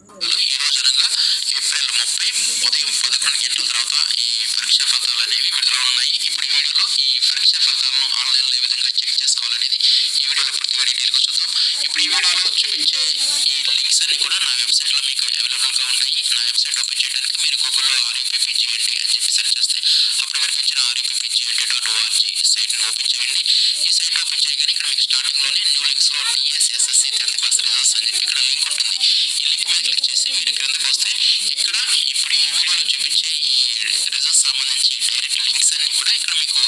ఈ రోజు అనగా ఏప్రిల్ 30 ఉదయం 11 గంటల తర్వాత ఈ పరీక్షా ఫలితాలు అనేవి విడుదల ఉన్నాయి. ఇప్పుడు ఈ వీడియోలో ఈ పరీక్షా ఫలితాలను ఆన్లైన్లో ఏ విధంగా చెక్ చేసుకోవాలనేది ఈ వీడియోలో పూర్తిగా డీటెయిల్గా చూద్దాం. ఇప్పుడు ఈ వీడియోలో చూపించే ఈ లింక్స్ అన్ని కూడా నా వెబ్సైట్లో మీకు అవైలబుల్గా ఉంటాయి. నా వెబ్సైట్ ఓపెన్ చేయడానికి మీరు గూగుల్లో RUPPGNT అని చెప్పి సెర్చ్ చేస్తే అప్పుడు కనిపించిన RUPPGNT.org సైట్ని ఓపెన్ చేయండి. ఈ సైట్ ఓపెన్ చేయగానే ఇక్కడ మీకు స్టార్టింగ్లోనే న్యూ లింక్స్లో TSSSC 10th క్లాస్ రిజల్ట్స్ అని చెప్పి ఇక్కడ లింక్ ఉంటుంది. ఈ లింక్ మీద క్లిక్ చేసి మీరు క్రిందకు వస్తే ఇక్కడ ఇప్పుడు ఈ వీడియోలో చూపించే ఈ రిజల్ట్స్ సంబంధించి డైరెక్ట్ లింక్స్ అన్ని కూడా ఇక్కడ మీకు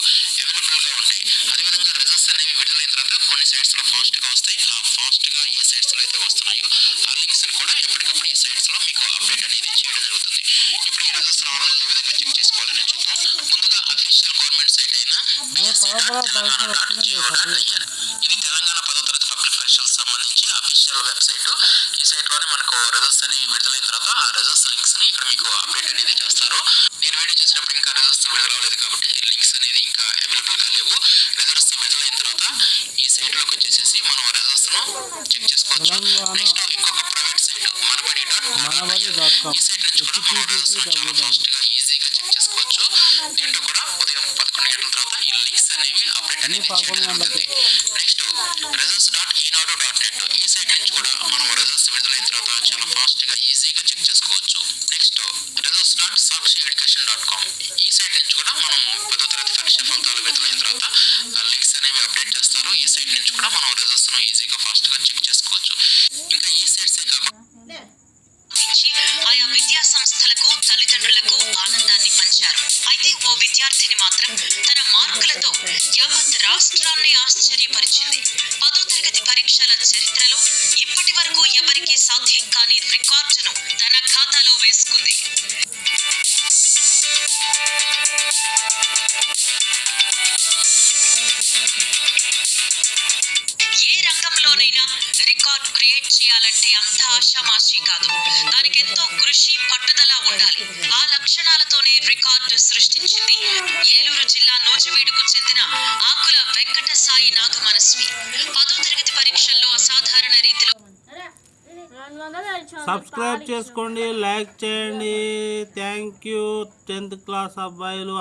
అవైలబుల్గా ఉంటాయి. అదేవిధంగా రిజల్ట్స్ అనేవి విడుదలైన తర్వాత కొన్ని సైట్స్లో ఫాస్ట్గా వస్తాయి. ఆ ఫాస్ట్గా ఏ సైట్స్లో అయితే వస్తున్నాయో ఆ లింక్స్ కూడా ఎప్పటికప్పుడు ఈ సైట్స్లో మీకు అప్డేట్ అనేది చేయడం జరుగుతుంది. ఇప్పుడు ఈ రిజల్ట్స్ ఆన్లైన్లో ఏ విధంగా చెక్ చేసుకోవాలని చూద్దాం. ముందుగా అఫీషియల్ గవర్నమెంట్ సైట్ అయిన BSc.Telangana.go.in ఇది తెలంగాణ 10వ తరగతి పబ్లిక్ పరీక్షలకు సంబంధించి అఫీషియల్ వెబ్సైట్. ఈ సైట్లోనే మనకు రిజల్ట్స్ అనేవి విడుదలైన తర్వాత ఆ రిజల్ట్స్ లింక్స్ని ఇక్కడ మీకు అప్డేట్ అనేది చేస్తారు. నేను వీడియో చేసినప్పుడు ఇంకా రిజల్ట్స్ విడుదల అవ్వలేదు కాబట్టి లింక్స్ అనేది ఇంకా అవైలబుల్గా లేవు. రిజల్ట్స్ విడుదలైన తర్వాత ఈ సైట్లోకి వచ్చేసేసి మనం రిజల్ట్స్ను చెక్ చేసుకోవచ్చు. నెక్స్ట్ ఇంకొక ప్రైవేట్ సైట్ మనబడి.com ఈ సైట్ నుంచి కూడా మనం రిజల్ట్స్ చాలా ఫాస్ట్గా ఈజీగా చెక్ చేసుకోవచ్చు. దీంట్లో కూడా ఉదయం 11 గంటల తర్వాత ఈ లింక్స్ అనేవి అప్డేట్ అనేది చేయడం జరుగుతుంది. నెక్స్ట్ results.enadu.net ఈ సైట్ నుంచి కూడా మనం రిజల్ట్స్ విడుదలైన తర్వాత చాలా ఫాస్ట్గా ఈజీగా చెక్ చేసుకోవచ్చు. నెక్స్ట్ results.sakshiyeducation.com ఈ సైట్ నుంచి కూడా మనం 10వ తరగతి పరీక్ష ఫలితాలు విడుదలైన తర్వాత లింక్స్ అనేవి అప్డేట్ చేస్తారు. ఈ సైట్ నుంచి కూడా మనం రిజల్ట్స్ను ఈజీగా ఫాస్ట్గా చెక్ చేసుకోవచ్చు. ఇంకా ఈ సైట్సే కాకుండా ఆయా విద్యా సంస్థలకు తల్లిదండ్రులకు ఆనందాన్ని పంచారు. అయితే ఓ విద్యార్థిని మాత్రం తన మార్కులతో యావత్ రాష్ట్రాన్ని ఆశ్చర్యపరిచింది. 10వ తరగతి పరీక్షల చరిత్రలో ఇప్పటి వరకు ఎవరికీ సాధ్యం కాని రికార్డును తన ఖాతాలో వేసుకుంది. ఏ రంగంలోనైనా రికార్డ్ క్రియేట్ చేయాలంటే అంత ఆషామాషీ కాదు. దానికెంతో కృషి, పట్టుదల ఉండాలి. ఆ లక్షణాలతోనే రికార్డు సృష్టించింది ఏలూరు జిల్లా నూజివీడుకు చెందిన ఆకుల వెంకట సాయి నాగమనస్వి. 10వ తరగతి పరీక్షల్లో అసాధారణ రీతిలో సబ్స్క్రైబ్ చేసుకోండి, లైక్ చేయండి. థ్యాంక్ యూ 10th క్లాస్ అబ్బాయిలు.